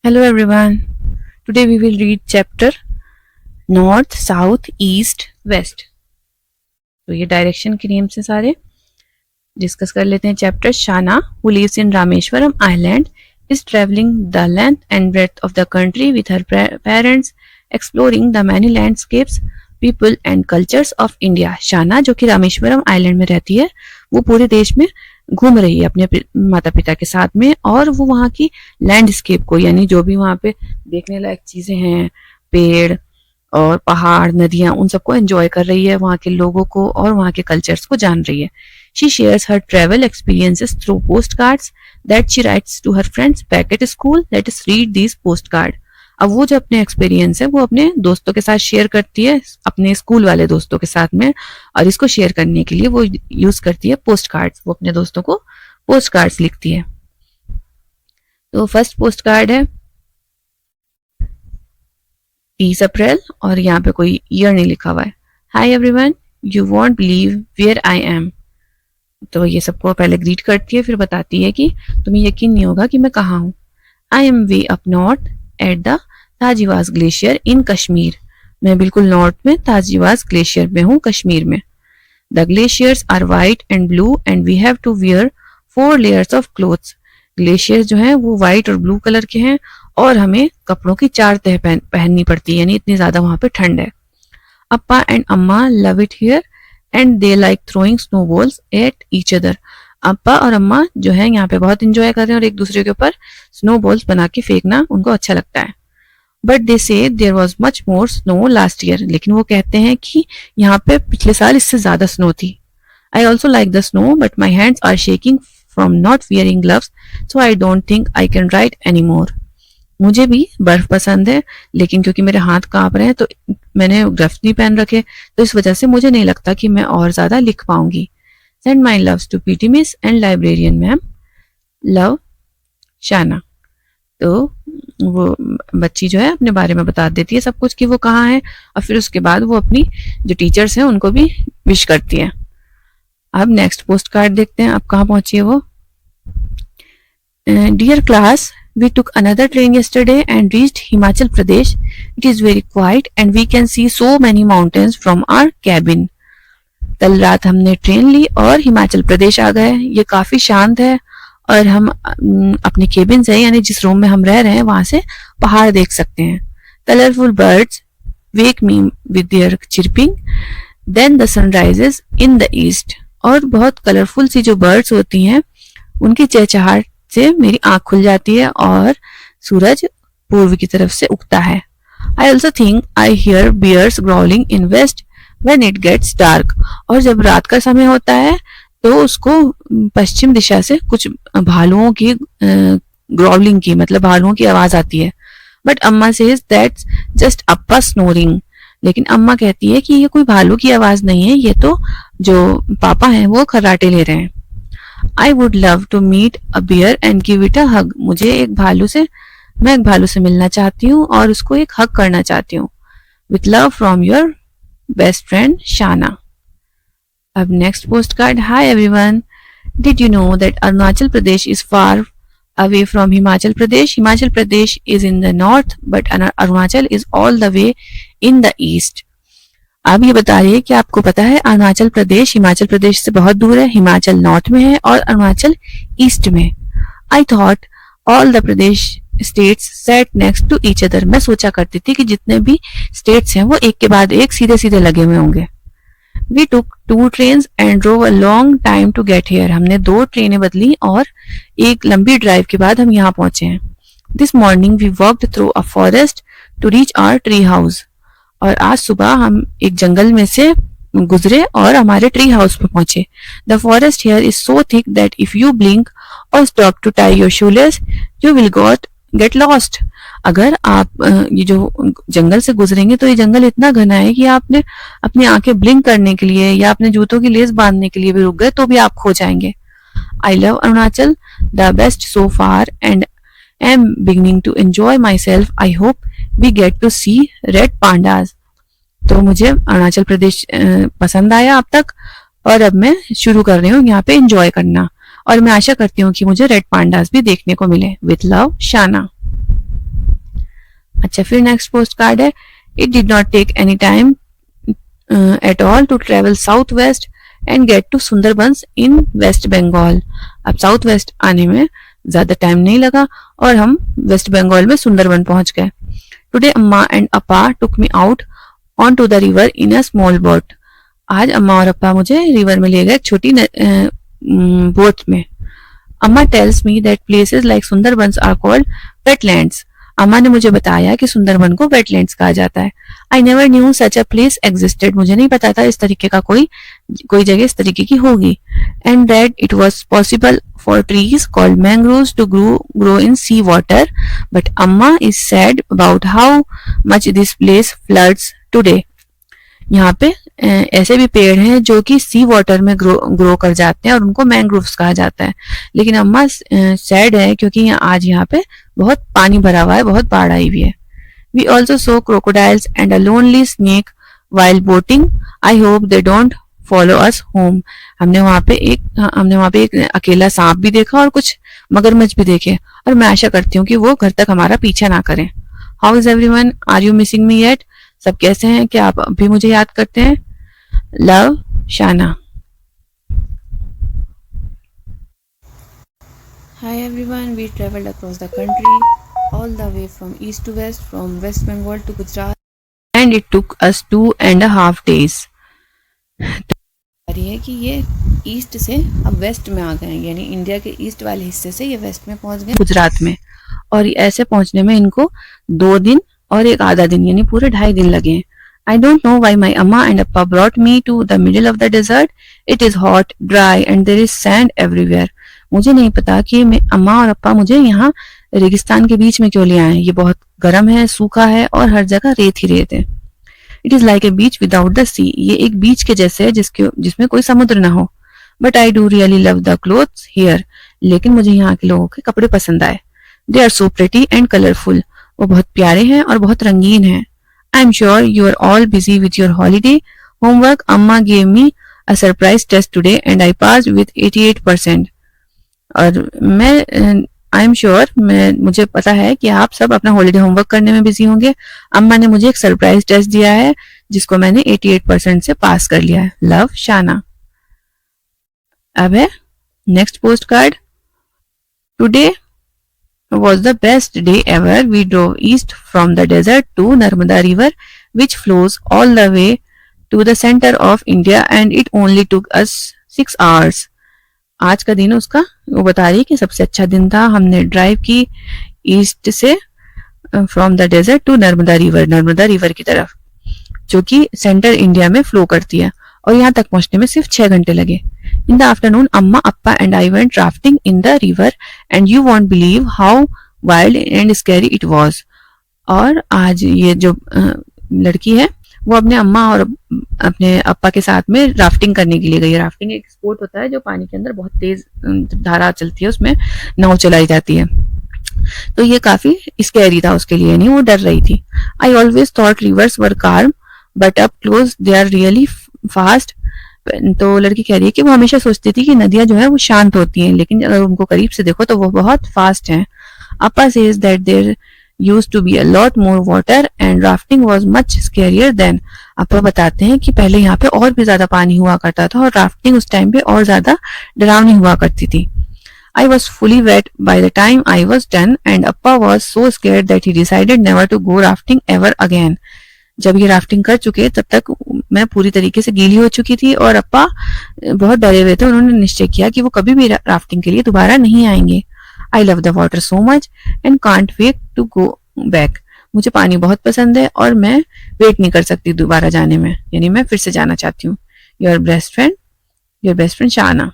Hello everyone. Today we will read chapter North, South, East, West. तो ये direction के names हैं सारे. डिस्कस कर लेते हैं चैप्टर. शाना, who lives in Rameshwaram Island, is traveling the length and breadth of the country with her parents, exploring the many landscapes, people and cultures of India. शाना जो कि रामेश्वरम आइलैंड में रहती है, वो पूरे देश में घूम रही है अपने माता पिता के साथ में, और वो वहाँ की लैंडस्केप को, यानी जो भी वहाँ पे देखने लायक चीजें हैं, पेड़ और पहाड़, नदियां, उन सबको एंजॉय कर रही है, वहाँ के लोगों को और वहाँ के कल्चर्स को जान रही है. She shares her travel experiences through postcards that she writes to her friends back at school. Let us read these postcards. अब वो जो अपने एक्सपीरियंस है वो अपने दोस्तों के साथ शेयर करती है, अपने स्कूल वाले दोस्तों के साथ में, और इसको शेयर करने के लिए वो यूज करती है पोस्ट कार्ड्स. वो अपने दोस्तों को पोस्ट कार्ड्स लिखती है. तो फर्स्ट पोस्ट कार्ड है 30 अप्रैल, और यहाँ पे कोई ईयर नहीं लिखा हुआ है. Hi everyone, you won't believe where I am. तो ये सबको पहले ग्रीट करती है, फिर बताती है कि तुम्हें यकीन नहीं होगा कि मैं कहाँ हूँ. I am way up north at the Thajiwas glacier in Kashmir. मैं बिल्कुल नॉर्थ में ताजिवास ग्लेशियर में हूँ, कश्मीर में. The glaciers are white and blue and we have to wear 4 layers of clothes. Glacier जो है वो व्हाइट और ब्लू कलर के हैं, और हमें कपड़ों की 4 तह पहननी पड़ती है, यानी इतनी ज्यादा वहां पे ठंड है. Appa and Amma love it here and they like throwing snowballs at each other. Appa और अम्मा जो है यहाँ पे बहुत इंजॉय कर रहे हैं और एक दूसरे के ऊपर स्नोबॉल्स बना के फेंकना उनको अच्छा लगता है. But they say there was much more snow last year. लेकिन वो कहते हैं कि यहाँ पे पिछले साल इससे ज्यादा स्नो थी. I also like the snow but my hands are shaking from not wearing gloves, so I don't think I can write any more. मुझे भी बर्फ पसंद है, लेकिन क्योंकि मेरे हाथ कांप रहे हैं तो मैंने ग्लव्स नहीं पहन रखे, तो इस वजह से मुझे नहीं लगता कि मैं और ज्यादा लिख पाऊंगी. Send my loves to PT miss and librarian ma'am. Love, Shana. तो वो बच्ची जो है अपने बारे में बता देती है सब कुछ कि वो कहाँ है, और फिर उसके बाद वो अपनी जो टीचर्स हैं उनको भी विश करती है. अब नेक्स्ट पोस्ट कार्ड देखते हैं, अब कहाँ पहुंची है वो. Dear class, we took another train yesterday and reached Himachal Pradesh. It is very quiet and we can see so many mountains from our cabin. कल रात हमने ट्रेन ली और हिमाचल प्रदेश आ गए. ये काफी शांत है और हम अपने केबिन से, यानी जिस रूम में हम रह रहे हैं, वहां से पहाड़ देख सकते हैं. Colourful birds wake me with their chirping, then the sun rises in the east. और बहुत कलरफुल सी जो बर्ड्स होती हैं उनकी चहचहाहट से मेरी आंख खुल जाती है और सूरज पूर्व की तरफ से उगता है. I also think I hear bears growling in west when it gets dark. और जब रात का समय होता है तो उसको पश्चिम दिशा से कुछ भालुओं की ग्रॉलिंग की, मतलब भालुओं की आवाज आती है. बट अम्मा says that's just Appa snoring. लेकिन अम्मा कहती है कि ये कोई भालू की आवाज नहीं है, ये तो जो पापा हैं वो खर्राटे ले रहे हैं. I would love to meet a bear and give it a hug. मैं एक भालू से मिलना चाहती हूँ और उसको एक हग करना चाहती हूँ. With love from your best friend Shana. अब next postcard. Hi everyone. Did you know that Arunachal Pradesh is far away from Himachal Pradesh? Himachal Pradesh is in the north, but Arunachal is all the way in the east. अब ये बता रही है कि आपको पता है अरुणाचल प्रदेश हिमाचल प्रदेश से बहुत दूर है. हिमाचल नॉर्थ में है और अरुणाचल ईस्ट में. I thought all the Pradesh states set next to each other. मैं सोचा करती थी कि जितने भी स्टेट्स हैं वो एक के बाद एक सीधे सीधे लगे हुए होंगे. We took 2 trains and drove a long time to get here. हमने 2 ट्रेनें बदली और एक लंबी ड्राइव के बाद हम यहाँ पहुंचे हैं. This morning we walked through a forest to reach our tree house. और आज सुबह हम एक जंगल में से गुजरे और हमारे ट्री हाउस पे पहुंचे. The forest here is so thick that if you blink or stop to tie your shoelace you will get lost. अगर आप ये जो जंगल से गुजरेंगे तो ये जंगल इतना घना है कि आपने अपनी आंखें ब्लिंक करने के लिए या अपने जूतों की लेस बांधने के लिए भी रुक गए तो भी आप खो जाएंगे. I love Arunachal the best so far and am beginning to enjoy myself. I hope we get to see red pandas. तो मुझे अरुणाचल प्रदेश पसंद आया अब तक, और अब मैं शुरू कर रही हूँ यहाँ पे एंजॉय करना, और मैं आशा करती हूँ कि मुझे रेड पांडास भी देखने को मिले. With love, Shana. अच्छा, फिर नेक्स्ट पोस्ट कार्ड है, it did not take any time at all to travel south west and get to Sundarbans in West Bengal. अब साउथ वेस्ट आने में ज्यादा टाइम नहीं लगा और हम वेस्ट बंगाल में सुंदरबन पहुंच गए। Today Amma and Appa took me out on to the river in a small boat. आज अम्मा और अपा मुझे रिवर में ले गए छोटी बोट में। Amma tells me that places like Sundarbans are called wetlands. अम्मा ने मुझे बताया कि सुंदरबन को वेटलैंड्स कहा जाता है। I never knew such a place existed. मुझे नहीं पता था इस तरीके का कोई जगह इस तरीके की होगी। And that it was possible for trees called mangroves to grow in sea water, but Amma is sad about how much this place floods today. यहाँ पे ऐसे भी पेड़ हैं जो कि सी वाटर में ग्रो कर जाते हैं और उनको मैंग्रोव्स कहा जाता है, लेकिन अम्मा सैड है क्योंकि आज यहाँ पे बहुत पानी भरा हुआ है, बहुत बाढ़ आई हुई है। We also saw crocodiles and a lonely snake while boating. I hope they don't follow us home. हमने वहाँ पे एक अकेला सांप भी देखा और कुछ मगरमच्छ भी देखे, और मैं आशा करती हूँ कि वो घर तक हमारा पीछा ना करें। How is everyone? Are you missing me yet? सब कैसे हैं? क्या आप अभी मुझे याद करते हैं? लव, शाना। Hi everyone, we traveled across the country all the way from east to west, from West Bengal to Gujarat, and it took us 2.5 days. है कि ये ईस्ट से अब वेस्ट में आ गए, यानी इंडिया के ईस्ट वाले हिस्से से ये वेस्ट में पहुंच गए, गुजरात में। और ऐसे पहुंचने में इनको 2 दिन और एक आधा दिन यानी पूरे 2.5 दिन लगे। I don't know why my Amma and Appa brought me to the middle of the desert. It is hot, dry and there is sand everywhere. मुझे नहीं पता कि अम्मा और अप्पा मुझे यहाँ रेगिस्तान के बीच में क्यों ले आए। ये बहुत गर्म है, सूखा है और हर जगह रेत ही रेत है। It is like a beach without the sea. ये एक बीच के जैसे है जिसमें कोई समुद्र ना हो। But I do really love the clothes here. लेकिन मुझे यहाँ के लोगों के कपड़े पसंद आए। They are so pretty and colorful. वो बहुत प्यारे हैं और बहुत रंगीन हैं। I'm sure you are all busy with your holiday homework. Amma gave me a surprise test today and I passed with 88%. और मुझे पता है कि आप सब अपना हॉलीडे होमवर्क करने में बिजी होंगे। अम्मा ने मुझे एक सरप्राइज टेस्ट दिया है जिसको मैंने 88% से पास कर लिया है। लव, शाना। अब है next post card. Today was the best day ever. We drove east from the desert to Narmada River, which flows all the way to the center of India, and it only took us 6 hours. आज का दिन उसका वो बता रही कि सबसे अच्छा दिन था। हमने ड्राइव की ईस्ट से from the desert to Narmada river की तरफ, जो कि सेंटर इंडिया में फ्लो करती है, और यहाँ तक पहुंचने में सिर्फ 6 घंटे लगे। In the afternoon, Amma, Appa and I went rafting in the river and you won't believe how wild and scary it was. और आज ये जो लड़की है वो अपने अम्मा और अपने अप्पा के साथ में राफ्टिंग करने के लिए गई। राफ्टिंग एक स्पोर्ट होता है जो पानी के अंदर बहुत तेज धारा चलती है, उसमें नाव चलाई जाती है। तो ये काफी स्कैरी था उसके लिए, नहीं वो डर रही थी। I always thought rivers were calm, but up close they are really fast. तो लड़की कह रही है कि वो हमेशा सोचती थी कि नदियां जो है वो शांत होती हैं, लेकिन अगर उनको करीब से देखो तो वो बहुत फास्ट हैं। Appa says that there used to be a lot more water and rafting was much scarier then. अप्पा बताते हैं कि पहले यहाँ पे और भी ज्यादा पानी हुआ करता था और राफ्टिंग उस टाइम पे और ज्यादा डरावनी हुआ करती थी। I was fully wet by the time I was done and Appa was so scared that he decided never to go rafting ever again. जब ये राफ्टिंग कर चुके तब तक मैं पूरी तरीके से गीली हो चुकी थी और अप्पा बहुत डरे हुए थे। उन्होंने निश्चय किया कि वो कभी भी राफ्टिंग के लिए दोबारा नहीं आएंगे। I love the water so much and can't wait to go back. मुझे पानी बहुत पसंद है और मैं वेट नहीं कर सकती दोबारा जाने में, यानी मैं फिर से जाना चाहती हूँ। योर बेस्ट फ्रेंड शाना।